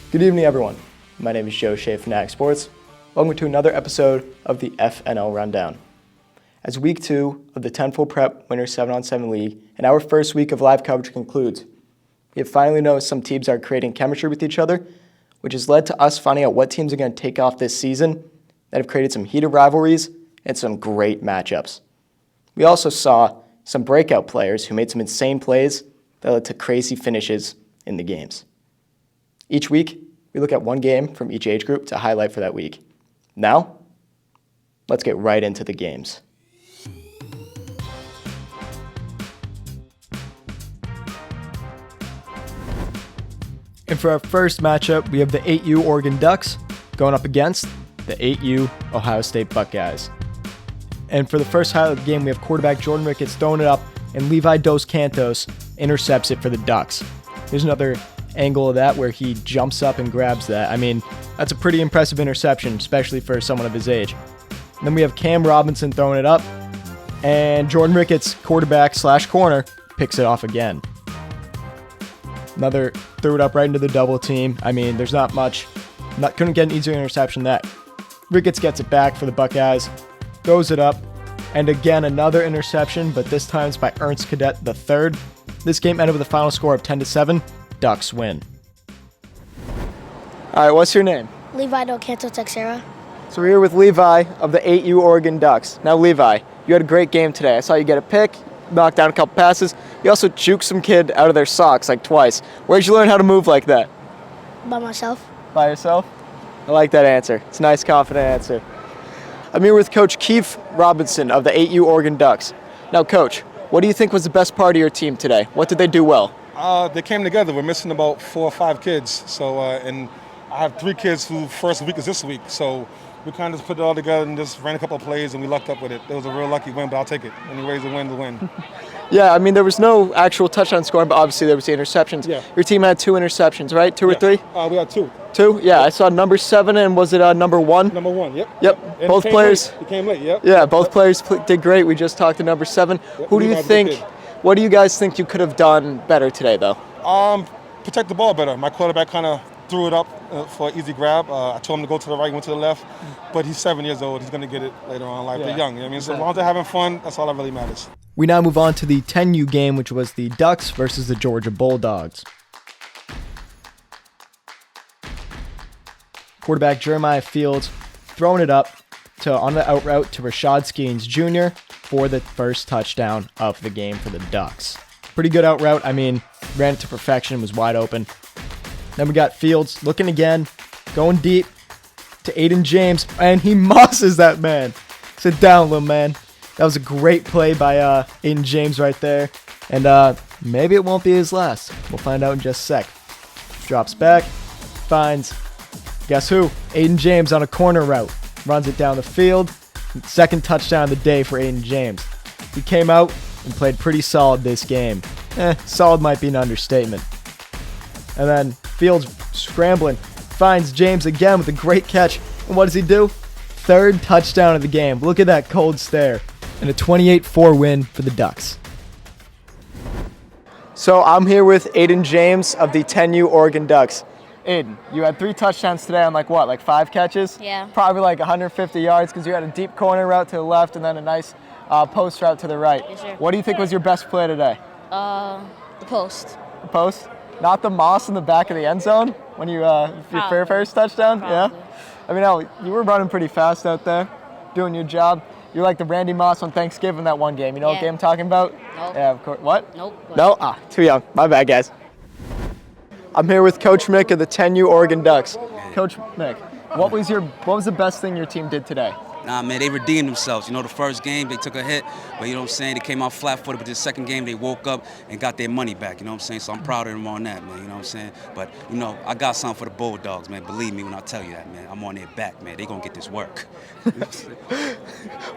Good evening, everyone. My name is Joe Shea from FNL Sports. Welcome to another episode of the FNL Rundown. As Week 2 of the 10 Full Prep Winners 7-on-7 League and our first week of live coverage concludes, we have finally noticed some teams are creating chemistry with each other, which has led to us finding out what teams are going to take off this season that have created some heated rivalries and some great matchups. We also saw some breakout players who made some insane plays that led to crazy finishes in the games. Each week, we look at one game from each age group to highlight for that week. Now, let's get right into the games. And for our first matchup, we have the 8U Oregon Ducks going up against the 8U Ohio State Buckeyes. And for the first highlight of the game, we have quarterback Jordan Ricketts throwing it up, and Levi Dos Cantos intercepts it for the Ducks. Here's another angle of that where he jumps up and grabs that. I mean, that's a pretty impressive interception, especially for someone of his age. And then we have Cam Robinson throwing it up, and Jordan Ricketts, quarterback / corner, picks it off again. Another threw it up right into the double team. I mean, there's not much. Couldn't get an easier interception than that. Ricketts gets it back for the Buckeyes, throws it up, and again another interception, but this time it's by Ernst Cadet III. This game ended with a final score of 10-7. Ducks win. All right, what's your name? Levi Dos Cantos Texera. So we're here with Levi of the 8U Oregon Ducks. Now, Levi, you had a great game today. I saw you get a pick, knock down a couple passes. You also juked some kid out of their socks like twice. Where'd you learn how to move like that? By myself. By yourself? I like that answer. It's a nice, confident answer. I'm here with Coach Keith Robinson of the 8U Oregon Ducks. Now, Coach, what do you think was the best part of your team today? What did they do well? They came together. We're missing about 4 or 5 kids. So, and I have 3 kids who first week is this week. So we kind of just put it all together and just ran a couple of plays and we lucked up with it. It was a real lucky win, but I'll take it. Any ways to win, to win. Yeah, I mean, there was no actual touchdown scoring, but obviously there was the interceptions. Yeah. Your team had 2 interceptions, right? 2 or 3? We had 2. 2? Yeah, I saw number 7, and was it number 1? Number 1, yep. Yep, And both players. He came late, yep. Yeah, both players did great. We just talked to number 7. Yep, Who do you think, what do you guys think you could have done better today, though? Protect the ball better. My quarterback kind of threw it up for an easy grab. I told him to go to the right, went to the left, but he's 7 years old. He's going to get it later on in life. They're young. I mean, so as long as they're having fun, that's all that really matters. We now move on to the 10U game, which was the Ducks versus the Georgia Bulldogs. Quarterback Jeremiah Fields throwing it up on the out route to Rashad Skeens Jr. for the first touchdown of the game for the Ducks. Pretty good out route. I mean, ran it to perfection, was wide open. Then we got Fields looking again, going deep to Aiden James, and he mosses that man. Sit down, little man. That was a great play by Aiden James right there. And maybe it won't be his last. We'll find out in just a sec. Drops back, finds, guess who? Aiden James on a corner route. Runs it down the field. Second touchdown of the day for Aiden James. He came out and played pretty solid this game. Solid might be an understatement. And then Fields scrambling, finds James again with a great catch. And what does he do? Third touchdown of the game. Look at that cold stare. And a 28-4 win for the Ducks. So I'm here with Aiden James of the 10U Oregon Ducks. Aiden, you had 3 touchdowns today on like 5 catches? Yeah. Probably like 150 yards because you had a deep corner route to the left and then a nice post route to the right. Yes, sir. What do you think was your best play today? The post. The post? Not the moss in the back of the end zone when you your first touchdown? Probably. Yeah? I mean, you were running pretty fast out there, doing your job. You're like the Randy Moss on Thanksgiving that one game. You know what game I'm talking about? Nope. Yeah, of course. What? Nope. No? Too young. My bad, guys. I'm here with Coach Mick of the 10U Oregon Ducks. Coach Mick, what was the best thing your team did today? Nah, man, they redeemed themselves. You know, the first game, they took a hit, but you know what I'm saying? They came out flat-footed, but the second game, they woke up and got their money back, you know what I'm saying? So I'm proud of them on that, man, you know what I'm saying? But, you know, I got something for the Bulldogs, man. Believe me when I tell you that, man. I'm on their back, man. They gonna get this work.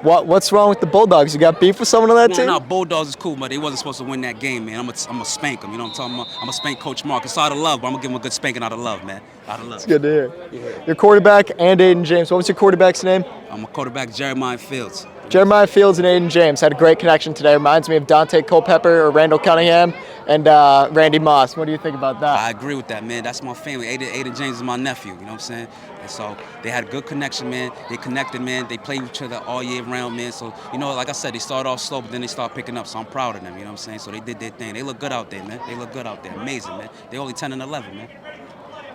What's wrong with the Bulldogs? You got beef with someone on that team? No, Bulldogs is cool, but they wasn't supposed to win that game, man. I'm gonna spank them, you know what I'm talking about? I'm gonna spank Coach Mark. It's out of love, but I'm gonna give him a good spanking out of love, man. Out of love. It's good to hear. Yeah. Your quarterback and Aiden James. What was your quarterback's name? I'm a quarterback, Jeremiah Fields. Jeremiah Fields and Aiden James had a great connection today. Reminds me of Dante Culpepper or Randall Cunningham and Randy Moss. What do you think about that? I agree with that, man. That's my family. Aiden James is my nephew, you know what I'm saying? And so they had a good connection, man. They connected, man. They played with each other all year round, man. So, you know, like I said, they started off slow, but then they start picking up. So I'm proud of them, you know what I'm saying? So they did their thing. They look good out there, man. They look good out there. Amazing, man. They only 10 and 11, man.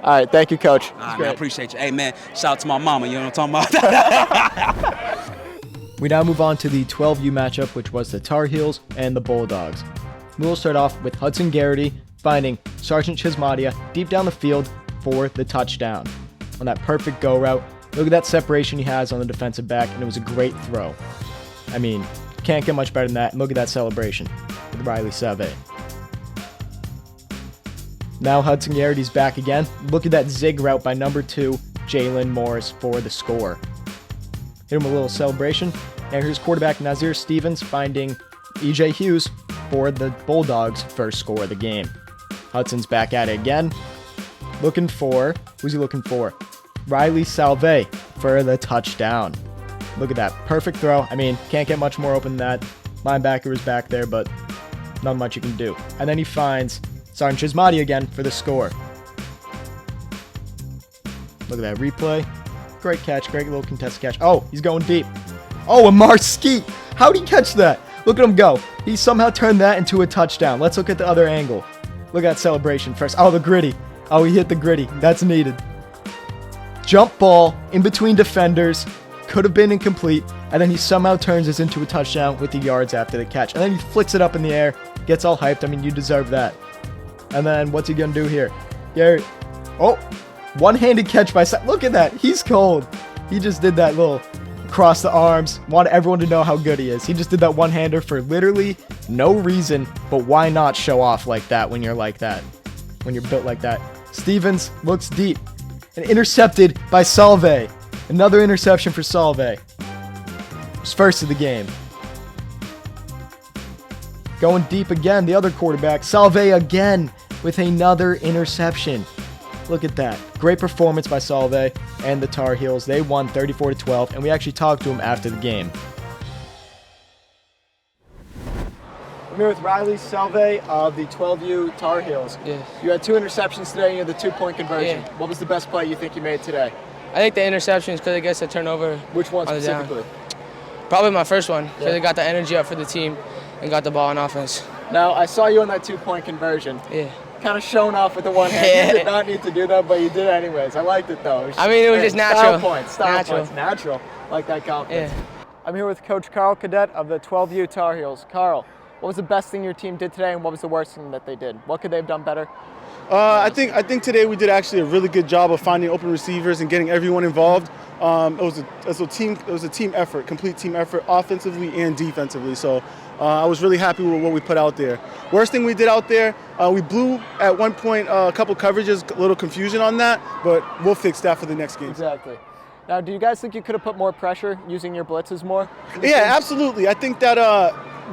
All right, thank you, Coach. All right, man, I appreciate you. Hey, man, shout out to my mama, you know what I'm talking about? We now move on to the 12U matchup, which was the Tar Heels and the Bulldogs. We will start off with Hudson Garrity finding Sergeant Chismadia deep down the field for the touchdown. On that perfect go route, look at that separation he has on the defensive back, and it was a great throw. I mean, can't get much better than that. And look at that celebration with Riley Salve. Now Hudson Garrity's back again. Look at that zig route by number 2, Jalen Morris, for the score. Hit him a little celebration. Now here's quarterback Nazir Stevens finding E.J. Hughes for the Bulldogs' first score of the game. Hudson's back at it again. Looking for, who's he looking for? Riley Salve for the touchdown. Look at that perfect throw. I mean, can't get much more open than that. Linebacker was back there, but not much you can do. And then he finds Sergeant Chismadia again for the score. Look at that replay. Great catch, great little contested catch. Oh, he's going deep. Oh, Amar Skeet. How'd he catch that? Look at him go. He somehow turned that into a touchdown. Let's look at the other angle. Look at that celebration first. Oh, the gritty. Oh, he hit the gritty. That's needed. Jump ball in between defenders. Could have been incomplete. And then he somehow turns this into a touchdown with the yards after the catch. And then he flicks it up in the air. Gets all hyped. I mean, you deserve that. And then what's he going to do here? Garrett. Oh, one-handed catch by... Look at that. He's cold. He just did that little across the arms. Want everyone to know how good he is. He just did that one-hander for literally no reason. But why not show off like that when you're like that? When you're built like that. Stevens looks deep. And intercepted by Salve. Another interception for Salve. His first of the game. Going deep again, the other quarterback. Salve again with another interception. Look at that. Great performance by Salve and the Tar Heels. They won 34-12, and we actually talked to him after the game. I'm here with Riley Salve of the 12U Tar Heels. Yeah. You had 2 interceptions today, and you had the 2-point conversion. Yeah. What was the best play you think you made today? I think the interceptions because it gets a turnover. Which one on the down. specifically? Probably my first one because Yeah. it got the energy up for the team and got the ball on offense. Now, I saw you on that 2-point conversion. Yeah. Kind of showing off with the one hand. Yeah. You did not need to do that, but you did it anyways. I liked it though. I mean, it was just natural. Style points. Natural. Like that confidence. Yeah. I'm here with Coach Carl Cadet of the 12U Tar Heels. Carl, what was the best thing your team did today, and what was the worst thing that they did? What could they have done better? I think today we did actually a really good job of finding open receivers and getting everyone involved. It was a team effort, complete team effort, offensively and defensively. So I was really happy with what we put out there. Worst thing we did out there, we blew at one point a couple coverages, a little confusion on that, but we'll fix that for the next game. Exactly. Now, do you guys think you could have put more pressure using your blitzes more? Yeah, absolutely. I think that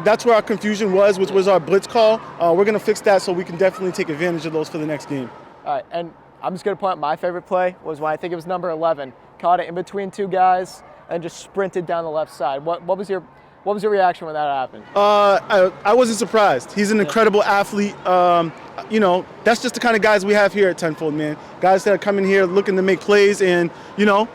that's where our confusion was, which was our blitz call. We're going to fix that so we can definitely take advantage of those for the next game. All right, and I'm just going to point out my favorite play was when I think it was number 11. Caught it in between 2 guys and just sprinted down the left side. What was your reaction when that happened? I wasn't surprised. He's an incredible athlete. You know, that's just the kind of guys we have here at Tenfold, man. Guys that are coming here looking to make plays and, you know,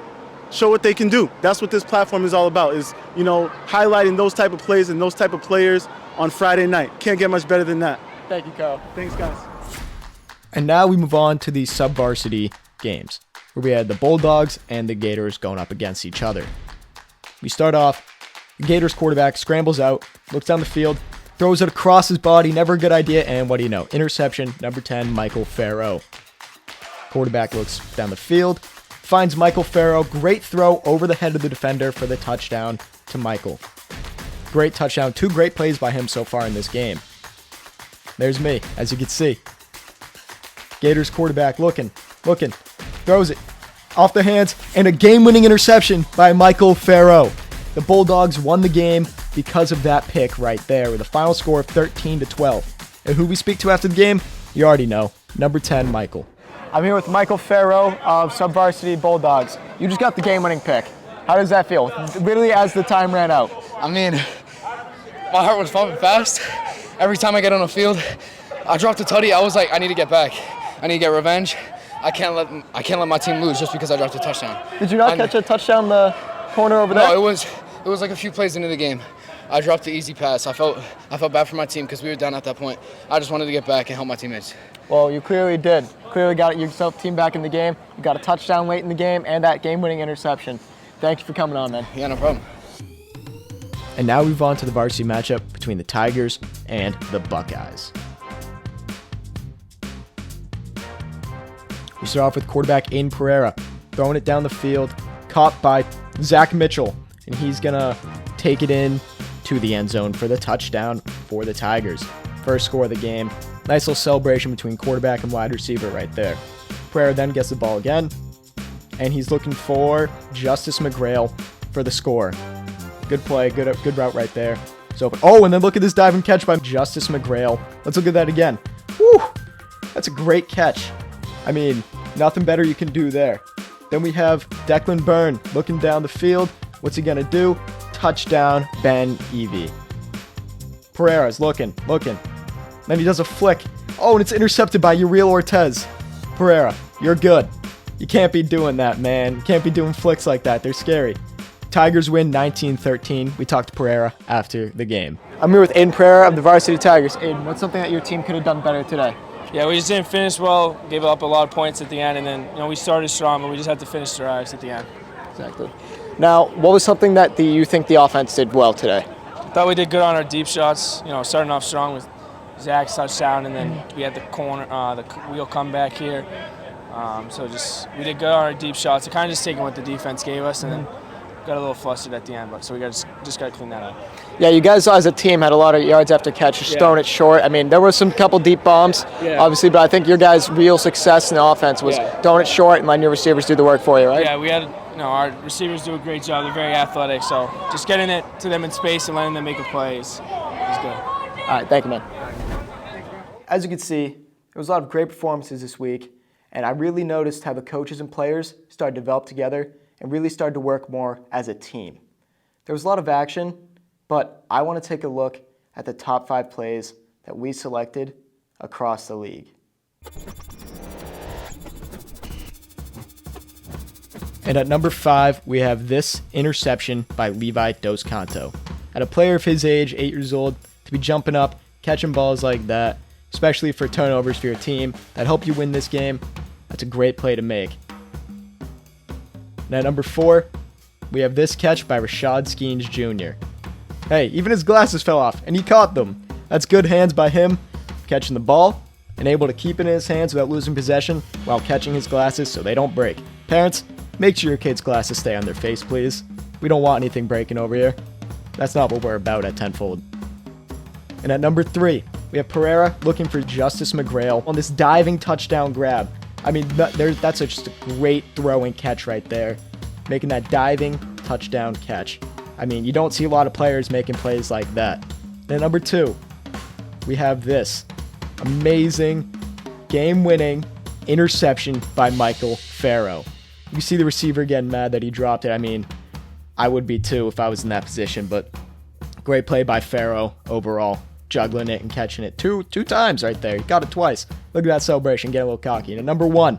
show what they can do. That's what this platform is all about, is, you know, highlighting those type of plays and those type of players on Friday night. Can't get much better than that. Thank you, Carl. Thanks, guys. And now we move on to the sub-varsity games, where we had the Bulldogs and the Gators going up against each other. We start off, the Gators quarterback scrambles out, looks down the field, throws it across his body, never a good idea, and what do you know? Interception, number 10, Michael Farrow. Quarterback looks down the field, finds Michael Farrow, great throw over the head of the defender for the touchdown to Michael. Great touchdown, 2 great plays by him so far in this game. There's me, as you can see. Gators quarterback looking, throws it off the hands, and a game-winning interception by Michael Farrow. The Bulldogs won the game because of that pick right there with a final score of 13-12. And who we speak to after the game, you already know, number 10, Michael. I'm here with Michael Farrow of Sub-varsity Bulldogs. You just got the game-winning pick. How does that feel? Literally as the time ran out. I mean, my heart was pumping fast every time I get on the field. I dropped a tutty. I was like, I need to get back. I need to get revenge. I can't let my team lose just because I dropped a touchdown. Did you not catch a touchdown the corner over there? No, it was like a few plays into the game. I dropped the easy pass. I felt bad for my team because we were down at that point. I just wanted to get back and help my teammates. Well, you clearly did. Clearly got yourself team back in the game. You got a touchdown late in the game and that game-winning interception. Thank you for coming on, man. Yeah, no problem. And now we move on to the varsity matchup between the Tigers and the Buckeyes. We start off with quarterback Aiden Pereira throwing it down the field, caught by Zach Mitchell, and he's gonna take it in to the end zone for the touchdown for the Tigers. First score of the game. Nice little celebration between quarterback and wide receiver right there. Pereira then gets the ball again, and he's looking for Justice McGrail for the score. Good play, good route right there. So, oh, and then look at this diving catch by Justice McGrail. Let's look at that again. Woo! That's a great catch. I mean, nothing better you can do there. Then we have Declan Byrne looking down the field. What's he gonna do? Touchdown, Ben Evie. Pereira's looking. Then he does a flick. Oh, and it's intercepted by Uriel Ortez. Pereira, you're good. You can't be doing that, man. You can't be doing flicks like that. They're scary. Tigers win 19-13. We talked to Pereira after the game. I'm here with Aiden Pereira of the Varsity Tigers. Aiden, what's something that your team could have done better today? Yeah, we just didn't finish well, gave up a lot of points at the end, and then we started strong, but we just had to finish drives at the end. Exactly. Now, what was something that you think the offense did well today? I thought we did good on our deep shots, starting off strong with Zach's touchdown, and then we had the corner, the wheel comeback here. We did good on our deep shots. It kind of just taken what the defense gave us, and then got a little flustered at the end, so we just got to clean that up. Yeah, you guys as a team had a lot of yards after catch, just throwing it short. I mean, there were some couple deep bombs, obviously, but I think your guys' real success in the offense was throwing it short and letting your receivers do the work for you, right? Yeah, we had, our receivers do a great job. They're very athletic, so just getting it to them in space and letting them make a play is good. All right, thank you, man. As you can see, there was a lot of great performances this week, and I really noticed how the coaches and players started to develop together and really started to work more as a team. There was a lot of action, but I want to take a look at the top 5 plays that we selected across the league. And at number 5, we have this interception by Levi Dos Canto. At a player of his age, 8 years old, to be jumping up, catching balls like that, especially for turnovers for your team that help you win this game, that's a great play to make. And at number 4, we have this catch by Rashad Skeens Jr. Hey, even his glasses fell off, and he caught them. That's good hands by him, catching the ball, and able to keep it in his hands without losing possession while catching his glasses so they don't break. Parents, make sure your kids' glasses stay on their face, please. We don't want anything breaking over here. That's not what we're about at Tenfold. And at number 3, we have Pereira looking for Justice McGrail on this diving touchdown grab. I mean, that's just a great throwing catch right there. Making that diving touchdown catch. I mean, you don't see a lot of players making plays like that. And at number 2, we have this amazing game-winning interception by Michael Farrow. You see the receiver getting mad that he dropped it. I mean, I would be too if I was in that position, but great play by Farrow overall. Juggling it and catching it two times right there. He got it twice. Look at that celebration, getting a little cocky. And at number 1,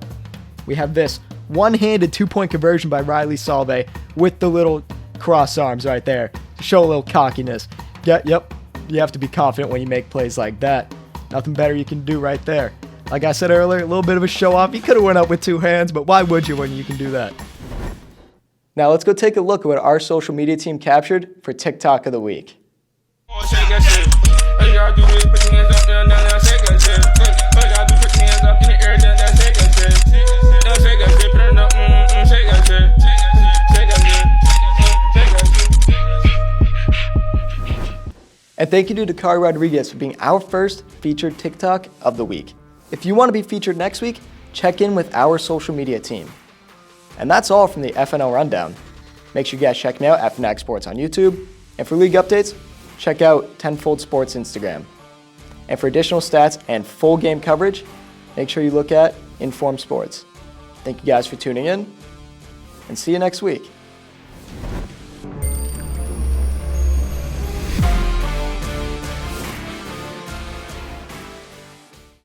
we have this one-handed 2-point conversion by Riley Salve with the little cross arms right there to show a little cockiness. Yep, you have to be confident when you make plays like that. Nothing better you can do right there. Like I said earlier, a little bit of a show-off. He could have went up with 2 hands, but why would you when you can do that? Now let's go take a look at what our social media team captured for TikTok of the week. And thank you to Dakari Rodriguez for being our first featured TikTok of the week. If you want to be featured next week, check in with our social media team. And that's all from the FNL Rundown. Make sure you guys check me out at FNL Sports on YouTube. And for league updates, check out Tenfold Sports Instagram. And for additional stats and full game coverage, make sure you look at Inform Sports. Thank you guys for tuning in, and see you next week.